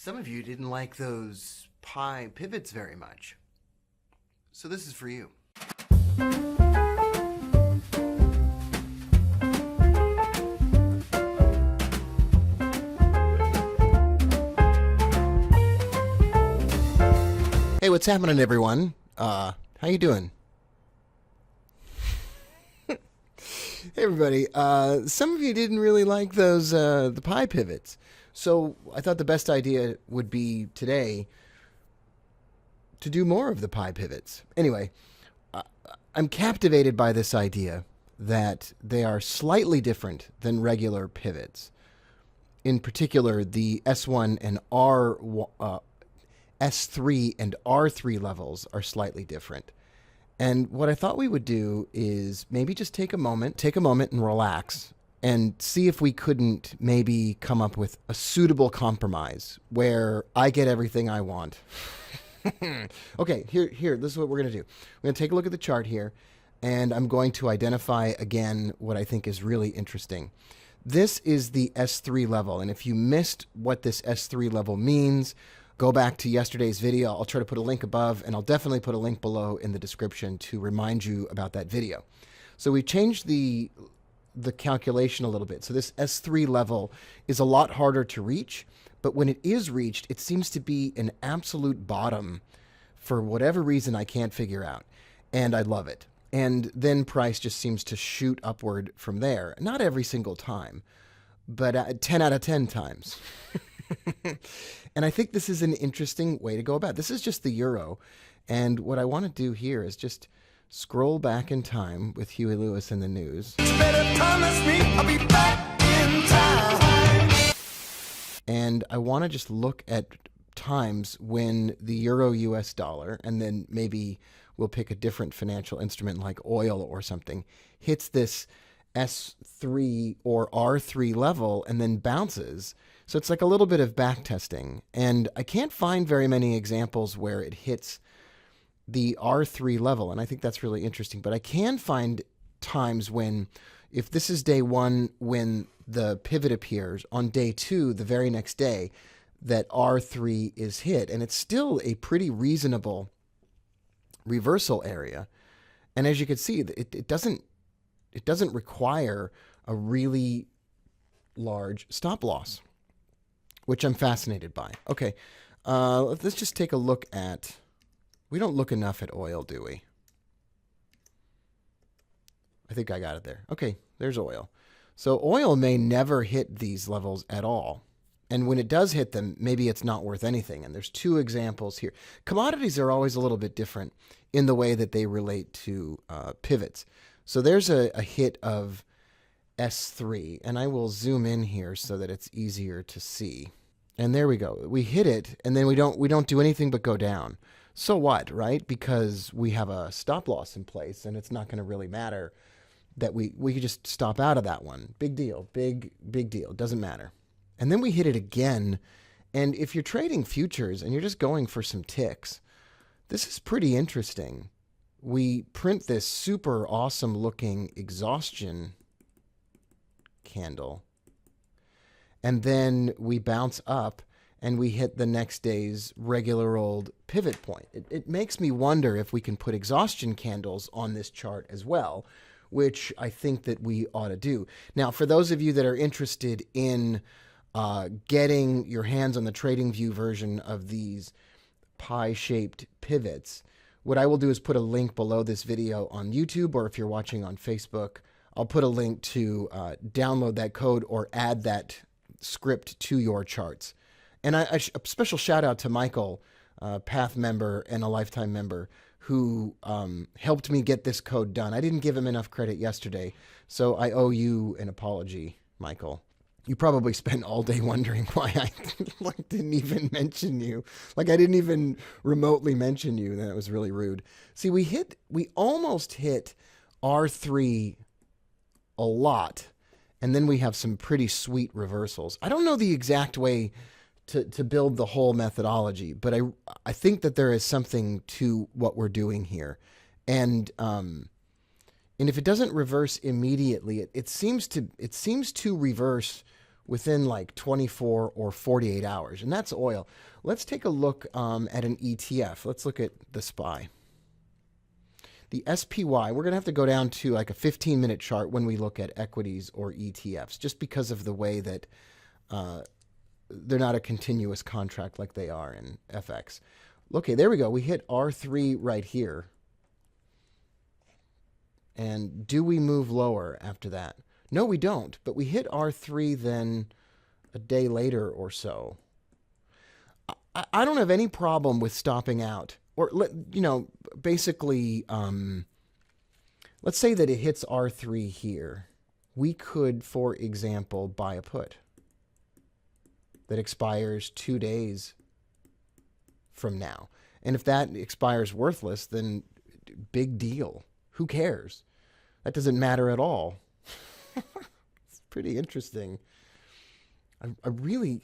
Some of you didn't like those pi pivots very much. So this is for you. Hey, what's happening, everyone? How you doing? Hey, everybody. Some of you didn't really like those the pi pivots. So I thought the best idea would be today to do more of the pi pivots. Anyway, I'm captivated by this idea that they are slightly different than regular pivots. In particular, the S1 and S3 and R3 levels are slightly different. And what I thought we would do is maybe just take a moment and relax and see if we couldn't maybe come up with a suitable compromise where I get everything I want. Okay, here, this is what we're going to do. We're going to take a look at the chart here, and I'm going to identify again what I think is really interesting. This is the S3 level, and if you missed what this S3 level means, go back to yesterday's video. I'll try to put a link above, and I'll definitely put a link below in the description to remind you about that video. So we changed the calculation a little bit. So this S3 level is a lot harder to reach, but when it is reached, it seems to be an absolute bottom for whatever reason I can't figure out. And I love it. And then price just seems to shoot upward from there. Not every single time, but 10 out of 10 times. And I think this is an interesting way to go about it. This is just the euro. And what I want to do here is just scroll back in time with Huey Lewis in the news. You better promise me I'll be back in time. And I want to just look at times when the euro US dollar, and then maybe we'll pick a different financial instrument like oil or something, hits this S3 or R3 level and then bounces. So it's like a little bit of back testing. And I can't find very many examples where it hits the R3 level, and I think that's really interesting. But I can find times when, if this is day one, when the pivot appears, on day two, the very next day, that R3 is hit, and it's still a pretty reasonable reversal area. And as you can see, it doesn't require a really large stop loss, which I'm fascinated by. Okay, let's just take a look at. We don't look enough at oil, do we? I think I got it there. Okay, there's oil. So oil may never hit these levels at all. And when it does hit them, maybe it's not worth anything. And there's two examples here. Commodities are always a little bit different in the way that they relate to pivots. So there's a hit of S3, and I will zoom in here so that it's easier to see. And there we go. We hit it, and then we don't do anything but go down. So what, right? Because we have a stop loss in place, and it's not going to really matter that we could just stop out of that one. Big deal. Big deal. Doesn't matter. And then we hit it again. And if you're trading futures and you're just going for some ticks, this is pretty interesting. We print this super awesome looking exhaustion candle, and then we bounce up and we hit the next day's regular old pivot point. It makes me wonder if we can put exhaustion candles on this chart as well, which I think that we ought to do. Now, for those of you that are interested in getting your hands on the TradingView version of these pie-shaped pivots, what I will do is put a link below this video on YouTube, or if you're watching on Facebook, I'll put a link to download that code or add that script to your charts. And a special shout out to Michael, Path member and a lifetime member, who helped me get this code done. I didn't give him enough credit yesterday, so I owe you an apology, Michael. You probably spent all day wondering why I didn't even mention you. Like I didn't even remotely mention you. That was really rude. See, we almost hit R3 a lot, and then we have some pretty sweet reversals. I don't know the exact way to build the whole methodology, but I think that there is something to what we're doing here. And if it doesn't reverse immediately, it seems to reverse within like 24 or 48 hours, and that's oil. Let's take a look at an ETF. Let's look at the SPY. The SPY, we're going to have to go down to like a 15-minute chart when we look at equities or ETFs, just because of the way that they're not a continuous contract like they are in FX. Okay, there we go. We hit R3 right here. And do we move lower after that? No, we don't. But we hit R3 then a day later or so. I don't have any problem with stopping out. Or, you know, basically, let's say that it hits R3 here. We could, for example, buy a put that expires 2 days from now. And if that expires worthless, then big deal. Who cares? That doesn't matter at all. It's pretty interesting. I really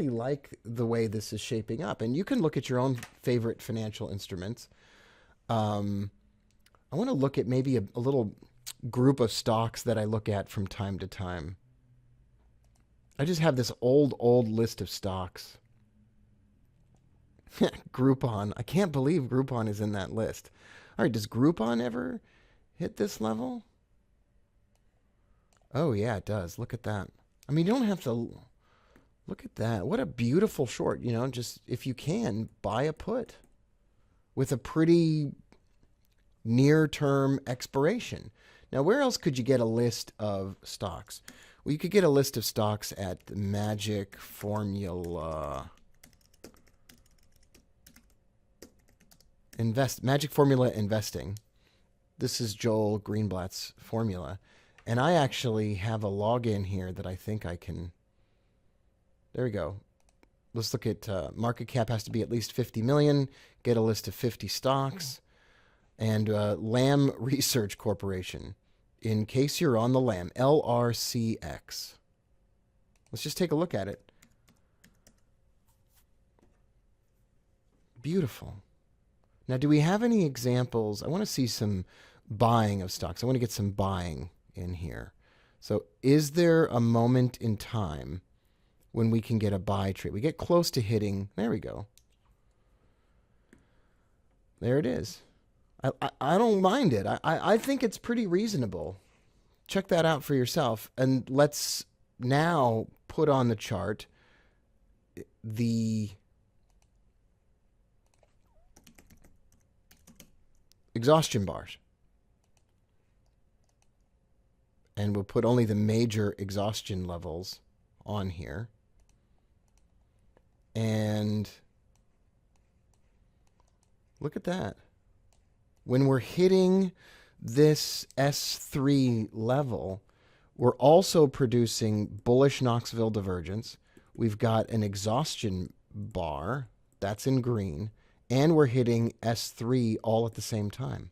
like the way this is shaping up. And you can look at your own favorite financial instruments. I want to look at maybe a little group of stocks that I look at from time to time. I just have this old list of stocks. Groupon. I can't believe Groupon is in that list. All right, does Groupon ever hit this level? Oh, yeah, it does. Look at that. I mean, you don't have to... Look at that. What a beautiful short. You know, just if you can, buy a put with a pretty near-term expiration. Now, where else could you get a list of stocks? Well, you could get a list of stocks at the Magic Formula. Magic Formula Investing. This is Joel Greenblatt's formula. And I actually have a login here that I think I can... There we go. Let's look at market cap has to be at least 50 million. Get a list of 50 stocks. And Lam Research Corporation. In case you're on the Lam, LRCX. Let's just take a look at it. Beautiful. Now, do we have any examples? I want to see some buying of stocks. I want to get some buying in here. So is there a moment in time when we can get a buy trade? We get close to hitting. There we go. There it is. I don't mind it. I think it's pretty reasonable. Check that out for yourself. And let's now put on the chart the exhaustion bars. And we'll put only the major exhaustion levels on here. And look at that. When we're hitting this S3 level, we're also producing bullish Knoxville divergence. We've got an exhaustion bar, that's in green, and we're hitting S3 all at the same time.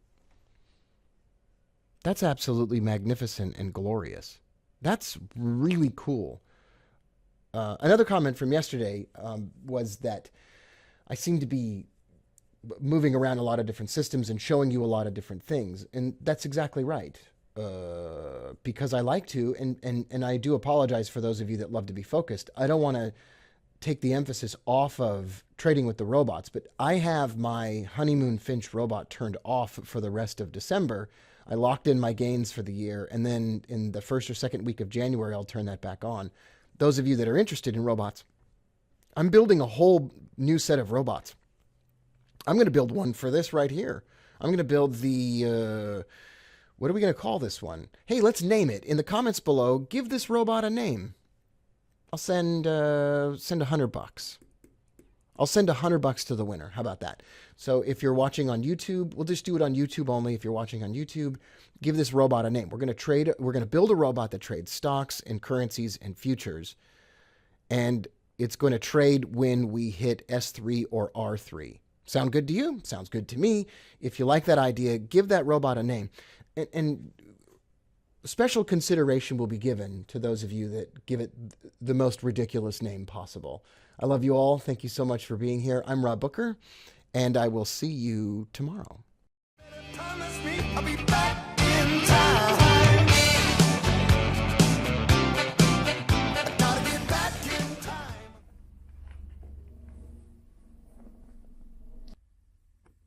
That's absolutely magnificent and glorious. That's really cool. Another comment from yesterday was that I seem to be moving around a lot of different systems and showing you a lot of different things. And that's exactly right. Because I like to, and I do apologize for those of you that love to be focused. I don't want to take the emphasis off of trading with the robots, but I have my Honeymoon Finch robot turned off for the rest of December. I locked in my gains for the year, and then in the first or second week of January, I'll turn that back on. Those of you that are interested in robots, I'm building a whole new set of robots. I'm going to build one for this right here. I'm going to build the, what are we going to call this one? Hey, let's name it. In the comments below, give this robot a name. I'll send $100. I'll send $100 to the winner. How about that? So if you're watching on YouTube, we'll just do it on YouTube only. If you're watching on YouTube, give this robot a name. We're going to build a robot that trades stocks and currencies and futures. And it's going to trade when we hit S3 or R3. Sound good to you? Sounds good to me. If you like that idea, give that robot a name. And special consideration will be given to those of you that give it the most ridiculous name possible. I love you all. Thank you so much for being here. I'm Rob Booker, and I will see you tomorrow.